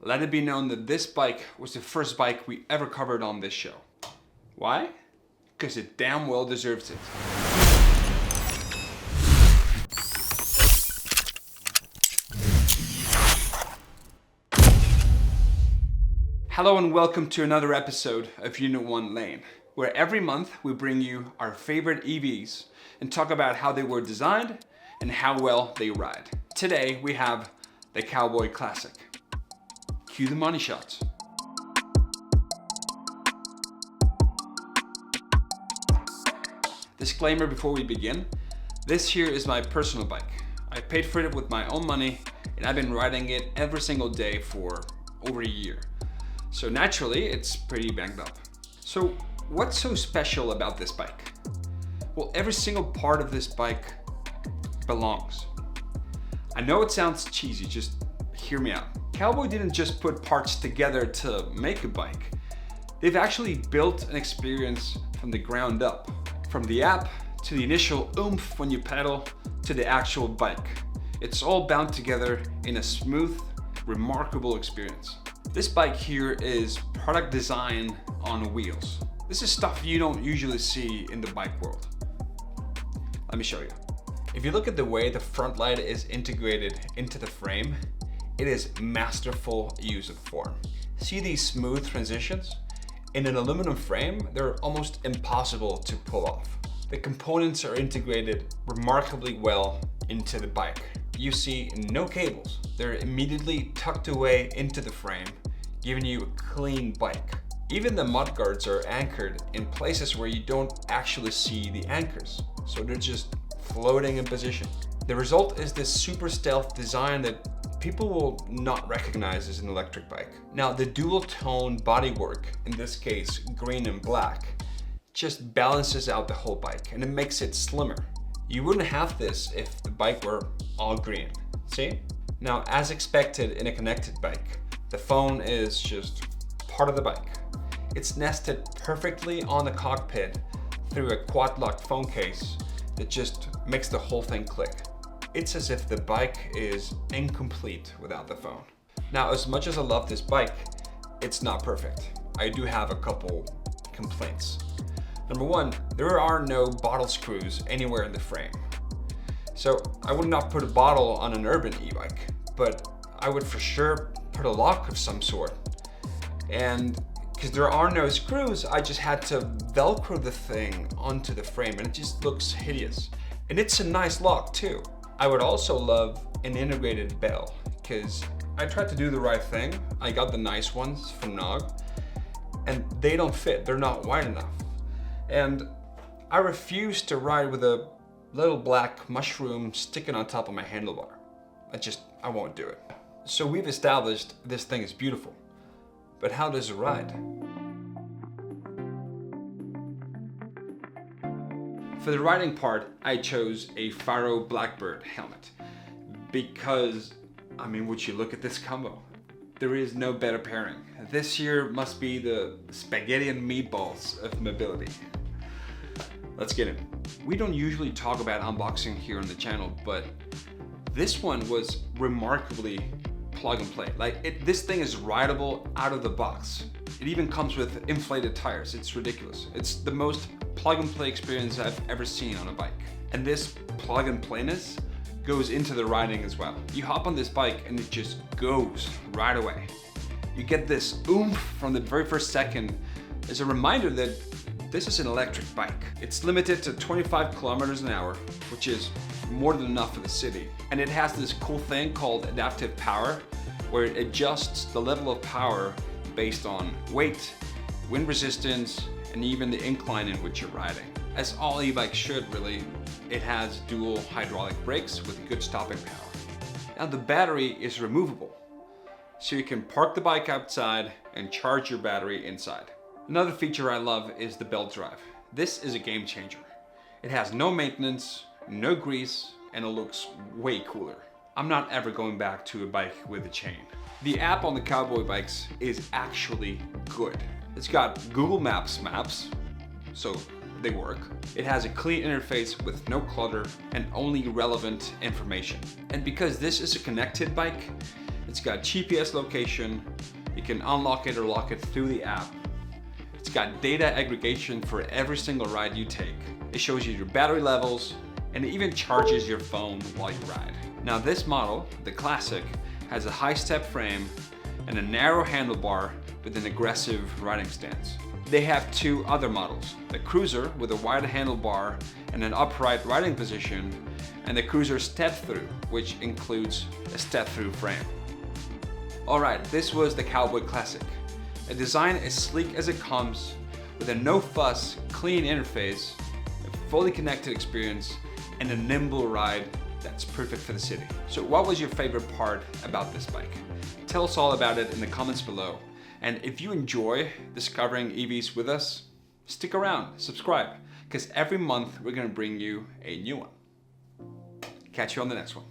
let it be known that this bike was the first bike we ever covered on this show. Why? Because it damn well deserves it. Hello and welcome to another episode of Unit 1 Lane, where every month we bring you our favorite EVs and talk about how they were designed and how well they ride. Today we have the Cowboy Classic. Cue the money shots. Disclaimer before we begin, this here is my personal bike. I paid for it with my own money and I've been riding it every single day for over a year. So naturally, it's pretty banged up. So what's so special about this bike? Well, every single part of this bike belongs. I know it sounds cheesy, just hear me out. Cowboy didn't just put parts together to make a bike. They've actually built an experience from the ground up. From the app, to the initial oomph when you pedal, to the actual bike. It's all bound together in a smooth, remarkable experience. This bike here is product design on wheels. This is stuff you don't usually see in the bike world. Let me show you. If you look at the way the front light is integrated into the frame, it is masterful use of form. See these smooth transitions? In an aluminum frame, they're almost impossible to pull off. The components are integrated remarkably well into the bike. You see no cables. They're immediately tucked away into the frame, giving you a clean bike. Even the mudguards are anchored in places where you don't actually see the anchors, so they're just floating in position. The result is this super stealth design that people will not recognize as an electric bike. Now, the dual tone bodywork, in this case green and black, just balances out the whole bike and it makes it slimmer. You wouldn't have this if the bike were all green, see? Now, as expected in a connected bike, the phone is just part of the bike. It's nested perfectly on the cockpit through a quad-lock phone case that just makes the whole thing click. It's as if the bike is incomplete without the phone. Now, as much as I love this bike, it's not perfect. I do have a couple complaints. Number one, there are no bottle screws anywhere in the frame. So I would not put a bottle on an urban e-bike, but I would for sure put a lock of some sort. And because there are no screws, I just had to Velcro the thing onto the frame and it just looks hideous. And it's a nice lock too. I would also love an integrated bell because I tried to do the right thing. I got the nice ones from Nog and they don't fit, they're not wide enough. And I refuse to ride with a little black mushroom sticking on top of my handlebar. I won't do it. So we've established this thing is beautiful, but how does it ride? For the riding part, I chose a Faro Blackbird helmet because, would you look at this combo? There is no better pairing. This here must be the spaghetti and meatballs of mobility. Let's get in. We don't usually talk about unboxing here on the channel, but this one was remarkably plug and play. This thing is rideable out of the box. It even comes with inflated tires. It's ridiculous. It's the most plug and play experience I've ever seen on a bike. And this plug and playness goes into the riding as well. You hop on this bike and it just goes right away. You get this oomph from the very first second as a reminder that this is an electric bike. It's limited to 25 kilometers an hour, which is more than enough for the city. And it has this cool thing called adaptive power, where it adjusts the level of power based on weight, wind resistance, and even the incline in which you're riding. As all e-bikes should really, it has dual hydraulic brakes with good stopping power. Now the battery is removable, so you can park the bike outside and charge your battery inside. Another feature I love is the belt drive. This is a game changer. It has no maintenance, no grease, and it looks way cooler. I'm not ever going back to a bike with a chain. The app on the Cowboy bikes is actually good. It's got Google Maps, so they work. It has a clean interface with no clutter and only relevant information. And because this is a connected bike, It's got GPS location. You can unlock it or lock it through the app. It's got data aggregation for every single ride you take. It shows you your battery levels, and it even charges your phone while you ride. Now this model, the Classic, has a high step frame and a narrow handlebar with an aggressive riding stance. They have two other models, the Cruiser with a wide handlebar and an upright riding position, and the Cruiser Step Through, which includes a step through frame. Alright, this was the Cowboy Classic. A design as sleek as it comes, with a no-fuss, clean interface, a fully connected experience, and a nimble ride that's perfect for the city. So what was your favorite part about this bike? Tell us all about it in the comments below. And if you enjoy discovering EVs with us, stick around, subscribe, because every month we're going to bring you a new one. Catch you on the next one.